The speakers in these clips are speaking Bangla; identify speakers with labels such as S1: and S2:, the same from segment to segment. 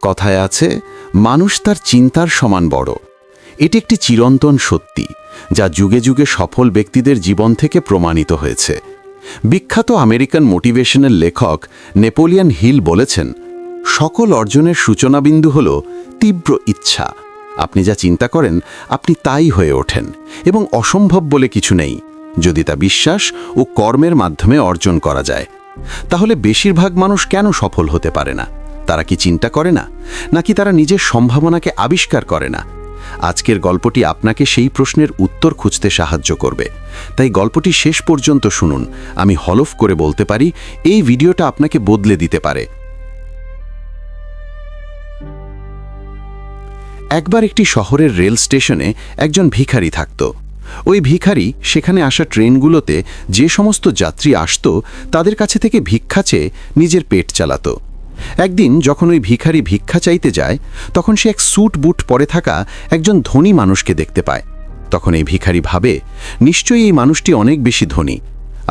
S1: কথায় আছে, মানুষ তার চিন্তার সমান বড়। এটি একটি চিরন্তন সত্যি, যা যুগে যুগে সফল ব্যক্তিদের জীবন থেকে প্রমাণিত হয়েছে। বিখ্যাত আমেরিকান মোটিভেশনাল লেখক নেপোলিয়ন হিল বলেছেন, সকল অর্জনের সূচনাবিন্দু হল তীব্র ইচ্ছা। আপনি যা চিন্তা করেন, আপনি তাই হয়ে ওঠেন, এবং অসম্ভব বলে কিছু নেই, যদি তা বিশ্বাস ও কর্মের মাধ্যমে অর্জন করা যায়। তাহলে বেশিরভাগ মানুষ কেন সফল হতে পারে না? তারা কি চিন্তা করে না, নাকি তারা নিজের সম্ভাবনাকে আবিষ্কার করে না? আজকের গল্পটি আপনাকে সেই প্রশ্নের উত্তর খুঁজতে সাহায্য করবে। তাই গল্পটি শেষ পর্যন্ত শুনুন। আমি হলফ করে বলতে পারি, এই ভিডিওটা আপনাকে বদলে দিতে পারে। একবার একটি শহরের রেল স্টেশনে একজন ভিখারি থাকত। ওই ভিখারি সেখানে আসা ট্রেনগুলোতে যে সমস্ত যাত্রী আসত, তাদের কাছে থেকে ভিক্ষা চেয়ে নিজের পেট চালাত। একদিন যখন ওই ভিখারি ভিক্ষা চাইতে যায়, তখন সে এক স্যুট বুট পরে থাকা একজন ধনী মানুষকে দেখতে পায়। তখন এই ভিখারি ভাবে, নিশ্চয়ই এই মানুষটি অনেক বেশি ধনী,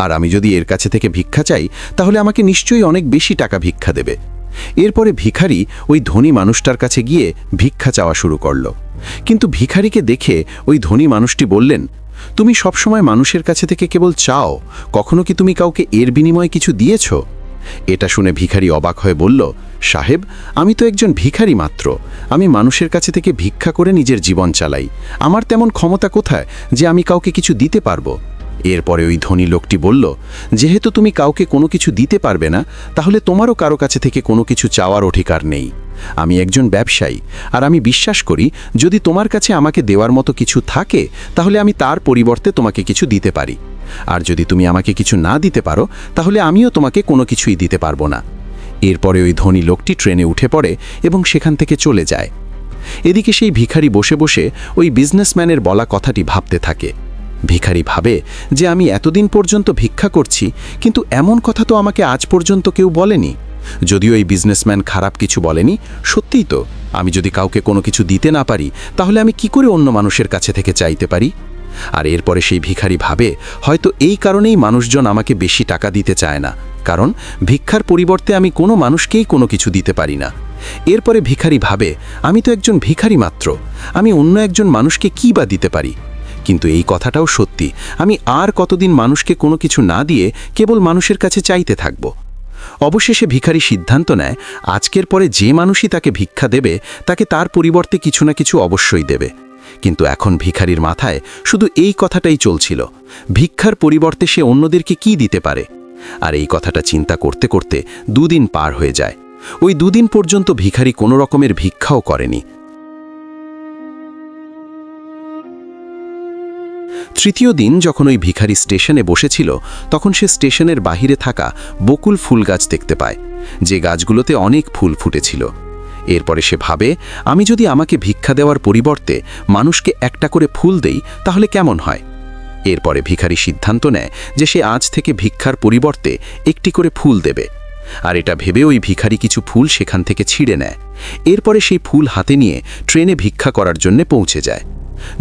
S1: আর আমি যদি এর কাছে থেকে ভিক্ষা চাই, তাহলে আমাকে নিশ্চয়ই অনেক বেশি টাকা ভিক্ষা দেবে। এরপরে ভিখারি ওই ধনী মানুষটার কাছে গিয়ে ভিক্ষা চাওয়া শুরু করল। কিন্তু ভিখারিকে দেখে ওই ধনী মানুষটি বললেন, তুমি সবসময় মানুষের কাছে থেকে কেবল চাও, কখনো কি তুমি কাউকে এর বিনিময়ে কিছু দিয়েছ? এটা শুনে ভিখারি অবাক হয়ে বলল, সাহেব, আমি তো একজন ভিখারি মাত্র। আমি মানুষের কাছে থেকে ভিক্ষা করে নিজের জীবন চালাই। আমার তেমন ক্ষমতা কোথায় যে আমি কাউকে কিছু দিতে পারবো? এরপরে ওই ধনী লোকটি বলল, যেহেতু তুমি কাউকে কোনো কিছু দিতে পারবে না, তাহলে তোমারও কারো কাছে থেকে কোনো কিছু চাওয়ার অধিকার নেই। আমি একজন ব্যবসায়ী, আর আমি বিশ্বাস করি, যদি তোমার কাছে আমাকে দেওয়ার মতো কিছু থাকে, তাহলে আমি তার পরিবর্তে তোমাকে কিছু দিতে পারি। আর যদি তুমি আমাকে কিছু না দিতে পারো, তাহলে আমিও তোমাকে কোনো কিছুই দিতে পারবো না। এরপরে ওই ধনী লোকটি ট্রেনে উঠে পড়ে এবং সেখান থেকে চলে যায়। এদিকে সেই ভিখারি বসে বসে ওই বিজনেসম্যানের বলা কথাটি ভাবতে থাকে। ভিখারি ভাবে যে আমি এতদিন পর্যন্ত ভিক্ষা করছি, কিন্তু এমন কথা তো আমাকে আজ পর্যন্ত কেউ বলেনি। যদিও এই বিজনেসম্যান খারাপ কিছু বলেনি, সত্যিই তো, আমি যদি কাউকে কোনো কিছু দিতে না পারি, তাহলে আমি কি করে অন্য মানুষের কাছে থেকে চাইতে পারি? আর এরপরে সেই ভিখারি ভাবে, হয়তো এই কারণেই মানুষজন আমাকে বেশি টাকা দিতে চায় না, কারণ ভিক্ষার পরিবর্তে আমি কোনো মানুষকেই কোনো কিছু দিতে পারি না। এরপরে ভিখারি ভাবে, আমি তো একজন ভিখারি মাত্র, আমি অন্য একজন মানুষকে কী বা দিতে পারি? কিন্তু এই কথাটাও সত্যি, আমি আর কতদিন মানুষকে কোনো কিছু না দিয়ে কেবল মানুষের কাছে চাইতে থাকব? অবশেষে ভিখারি সিদ্ধান্ত নেয়, আজকের পরে যে মানুষই তাকে ভিক্ষা দেবে, তাকে তার পরিবর্তে কিছু না কিছু অবশ্যই দেবে। কিন্তু এখন ভিখারির মাথায় শুধু এই কথাটাই চলছিল, ভিক্ষার পরিবর্তে সে অন্যদেরকে কি দিতে পারে। আর এই কথাটা চিন্তা করতে করতে 2 দিন পার হয়ে যায়। ওই 2 দিন পর্যন্ত ভিখারি কোনো রকমের ভিক্ষাও করেনি। তৃতীয় দিন যখন ওই ভিখারি স্টেশনে বসেছিল, তখন সে স্টেশনের বাহিরে থাকা বকুল ফুল গাছ দেখতে পায়, যে গাছগুলোতে অনেক ফুল ফুটেছিল। এরপরে সে ভাবে, আমি যদি আমাকে ভিক্ষা দেওয়ার পরিবর্তে মানুষকে একটা করে ফুল দেই, তাহলে কেমন হয়? এরপরে ভিখারি সিদ্ধান্ত নেয় যে সে আজ থেকে ভিক্ষার পরিবর্তে একটি করে ফুল দেবে। আর এটা ভেবে ওই ভিখারি কিছু ফুল সেখান থেকে ছিঁড়ে নেয়। এরপরে সেই ফুল হাতে নিয়ে ট্রেনে ভিক্ষা করার জন্য পৌঁছে যায়।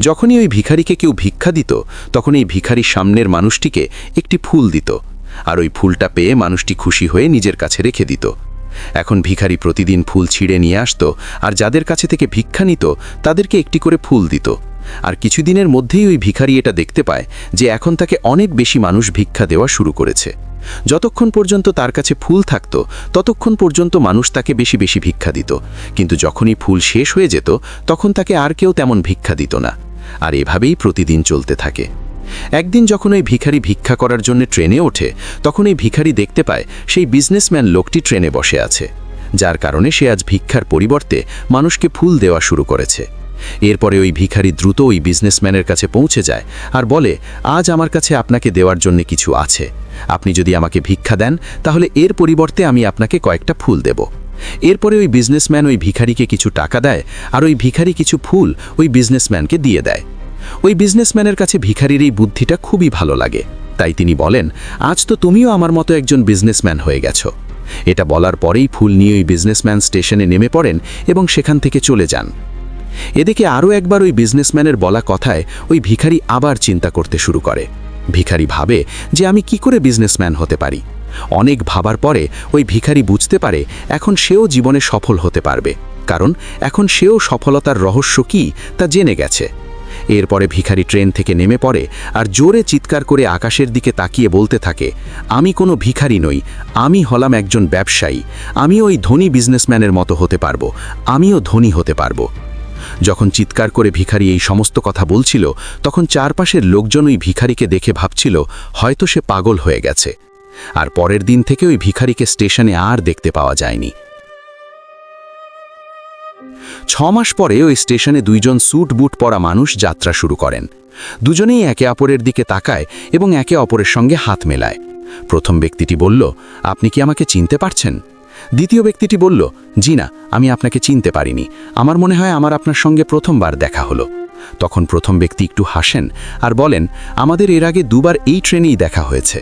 S1: যখনই ওই ভিখারিকে কেউ ভিক্ষা দিত, তখন এই ভিখারি সামনের মানুষটিকে একটি ফুল দিত, আর ওই ফুলটা পেয়ে মানুষটি খুশি হয়ে নিজের কাছে রেখে দিত। এখন ভিখারি প্রতিদিন ফুল ছিঁড়ে নিয়ে আসত, আর যাদের কাছে থেকে ভিক্ষা নিত তাদেরকে একটি করে ফুল দিত। আর কিছুদিনের মধ্যেই ওই ভিখারি এটা দেখতে পায় যে এখন তাকে অনেক বেশি মানুষ ভিক্ষা দেওয়া শুরু করেছে। যতক্ষণ পর্যন্ত তার কাছে ফুল থাকত, ততক্ষণ পর্যন্ত মানুষ তাকে বেশি বেশি ভিক্ষা দিত, কিন্তু যখনই ফুল শেষ হয়ে যেত, তখন তাকে আর কেউ তেমন ভিক্ষা দিত না। আর এভাবেই প্রতিদিন চলতে থাকে। একদিন যখন ওই ভিখারি ভিক্ষা করার জন্য ট্রেনে ওঠে, তখন এই ভিখারি দেখতে পায় সেই বিজনেসম্যান লোকটি ট্রেনে বসে আছে, যার কারণে সে আজ ভিক্ষার পরিবর্তে মানুষকে ফুল দেওয়া শুরু করেছে। এরপরে ওই ভিখারি দ্রুত ওই বিজনেসম্যানের কাছে পৌঁছে যায় আর বলে, আজ আমার কাছে আপনাকে দেওয়ার জন্য কিছু আছে। আপনি যদি আমাকে ভিক্ষা দেন, তাহলে এর পরিবর্তে আমি আপনাকে কয়েকটা ফুল দেব। এরপরে ওই বিজনেসম্যান ওই ভিখারিকে কিছু টাকা দেয়, আর ওই ভিখারি কিছু ফুল ওই বিজনেসম্যানকে দিয়ে দেয়। ওই বিজনেসম্যানের কাছে ভিখারির এই বুদ্ধিটা খুবই ভালো লাগে, তাই তিনি বলেন, আজ তো তুমিও আমার মতো একজন বিজনেসম্যান হয়ে গেছো। এটা বলার পরেই ফুল নিয়ে ওই বিজনেসম্যান স্টেশনে নেমে পড়েন এবং সেখান থেকে চলে যান। এদিকে আরও একবার ওই বিজনেসম্যানের বলা কথায় ওই ভিখারি আবার চিন্তা করতে শুরু করে। ভিখারি ভাবে যে আমি কি করে বিজনেসম্যান হতে পারি। অনেক ভাবার পরে ওই ভিখারি বুঝতে পারে এখন সেও জীবনে সফল হতে পারবে। কারণ এখন সেও সফলতার রহস্য কী তা জেনে গেছে। এরপরে ভিখারি ট্রেন থেকে নেমে পড়ে আর জোরে চিৎকার করে আকাশের দিকে তাকিয়ে বলতে থাকে, আমি কোনো ভিখারি নই, আমি হলাম একজন ব্যবসায়ী, আমি ওই ধনী বিজনেসম্যানের মতো হতে পারবো, আমিও ধনী হতে পারবো। যখন চিৎকার করে ভিখারি এই সমস্ত কথা বলছিল, তখন চারপাশের লোকজন ওই ভিখারিকে দেখে ভাবছিল হয়তো সে পাগল হয়ে গেছে। আর পরের দিন থেকে ওই ভিখারিকে স্টেশনে আর দেখতে পাওয়া যায়নি। 6 মাস পরে ওই স্টেশনে দুইজন স্যুট বুট পরা মানুষ যাত্রা শুরু করেন। দুজনেই একে অপরের দিকে তাকায় এবং একে অপরের সঙ্গে হাত মেলায়। প্রথম ব্যক্তিটি বলল, আপনি কি আমাকে চিনতে পারছেন? দ্বিতীয় ব্যক্তিটি বলল, জি না, আমি আপনাকে চিনতে পারিনি, আমার মনে হয় আমার আপনার সঙ্গে প্রথমবার দেখা হলো। তখন প্রথম ব্যক্তি একটু হাসেন আর বলেন, আমাদের এর আগে দুবার এই ট্রেনেই দেখা হয়েছে।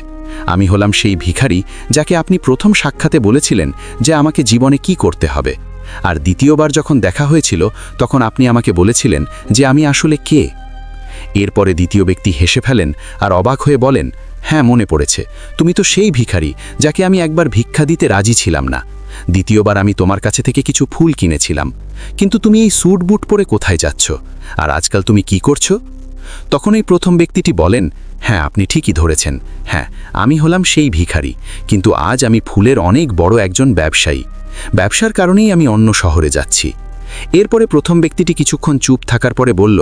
S1: আমি হলাম সেই ভিখারি যাকে আপনি প্রথম সাক্ষাতে বলেছিলেন যে আমাকে জীবনে কি করতে হবে। আর দ্বিতীয়বার যখন দেখা হয়েছিল তখন আপনি আমাকে বলেছিলেন যে আমি আসলে কে। এরপরে দ্বিতীয় ব্যক্তি হেসে ফেলেন আর অবাক হয়ে বলেন, হ্যাঁ মনে পড়েছে, তুমি তো সেই ভিখারি যাকে আমি একবার ভিক্ষা দিতে রাজি ছিলাম না। দ্বিতীয়বার আমি তোমার কাছে থেকে কিছু ফুল কিনেছিলাম, কিন্তু তুমি এই স্যুট বুট পরে কোথায় যাচ্ছ, আর আজকাল তুমি কি করছো? তখন এই প্রথম ব্যক্তিটি বলেন, হ্যাঁ আপনি ঠিকই ধরেছেন, হ্যাঁ আমি হলাম সেই ভিখারি, কিন্তু আজ আমি ফুলের অনেক বড় একজন ব্যবসায়ী। ব্যবসার কারণেই আমি অন্য শহরে যাচ্ছি। এরপরে প্রথম ব্যক্তিটি কিছুক্ষণ চুপ থাকার পরে বলল,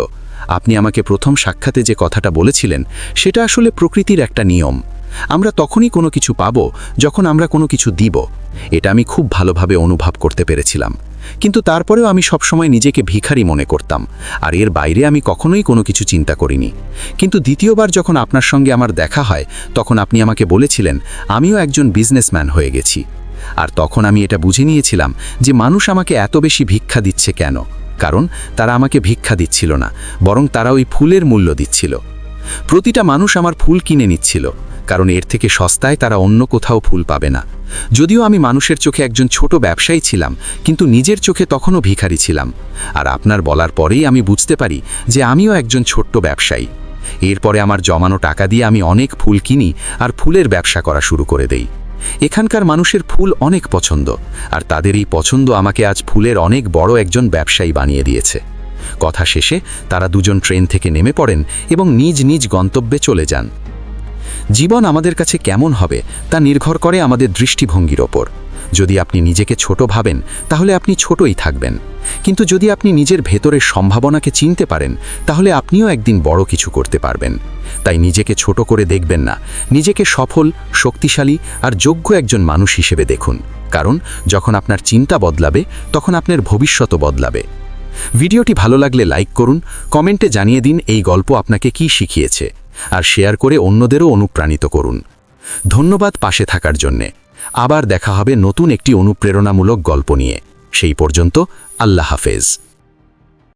S1: আপনি আমাকে প্রথম সাক্ষাতে যে কথাটা বলেছিলেন সেটা আসলে প্রকৃতির একটা নিয়ম। আমরা তখনই কোনো কিছু পাব যখন আমরা কোনো কিছু দিব। এটা আমি খুব ভালোভাবে অনুভব করতে পেরেছিলাম, কিন্তু তারপরেও আমি সবসময় নিজেকে ভিখারি মনে করতাম, আর এর বাইরে আমি কখনোই কোনো কিছু চিন্তা করিনি। কিন্তু দ্বিতীয়বার যখন আপনার সঙ্গে আমার দেখা হয় তখন আপনি আমাকে বলেছিলেন আমিও একজন বিজনেসম্যান হয়ে গেছি। আর তখন আমি এটা বুঝে নিয়েছিলাম যে মানুষ আমাকে এত বেশি ভিক্ষা দিচ্ছে কেন, কারণ তারা আমাকে ভিক্ষা দিচ্ছিল না, বরং তারা ওই ফুলের মূল্য দিচ্ছিল। প্রতিটা মানুষ আমার ফুল কিনে নিচ্ছিল, কারণ এর থেকে সস্তায় তারা অন্য কোথাও ফুল পাবে না। যদিও আমি মানুষের চোখে একজন ছোট ব্যবসায়ী ছিলাম, কিন্তু নিজের চোখে তখনও ভিখারি ছিলাম। আর আপনার বলার পরেই আমি বুঝতে পারি যে আমিও একজন ছোট্ট ব্যবসায়ী। এরপরে আমার জমানো টাকা দিয়ে আমি অনেক ফুল কিনি আর ফুলের ব্যবসা করা শুরু করে দেই। এখানকার মানুষের ফুল অনেক পছন্দ, আর তাদের এই পছন্দ আমাকে আজ ফুলের অনেক বড় একজন ব্যবসায়ী বানিয়ে দিয়েছে। কথা শেষে তারা দুজন ট্রেন থেকে নেমে পড়েন এবং নিজ নিজ গন্তব্যে চলে যান। জীবন আমাদের কাছে কেমন হবে তা নির্ভর করে আমাদের দৃষ্টিভঙ্গির ওপর। যদি আপনি নিজেকে ছোট ভাবেন তাহলে আপনি ছোটই থাকবেন, কিন্তু যদি আপনি নিজের ভেতরের সম্ভাবনাকে চিনতে পারেন তাহলে আপনিও একদিন বড় কিছু করতে পারবেন। তাই নিজেকে ছোট করে দেখবেন না, নিজেকে সফল, শক্তিশালী আর যোগ্য একজন মানুষ হিসেবে দেখুন, কারণ যখন আপনার চিন্তা বদলাবে তখন আপনার ভবিষ্যৎও বদলাবে। ভিডিওটি ভালো লাগলে লাইক করুন, কমেন্টে জানিয়ে দিন এই গল্প আপনাকে কি শিখিয়েছে, আর শেয়ার করে অন্যদেরও অনুপ্রাণিত করুন। ধন্যবাদ পাশে থাকার জন্যে। আবার দেখা হবে নতুন একটি অনুপ্রেরণামূলক গল্প নিয়ে। সেই পর্যন্ত আল্লাহ হাফেজ।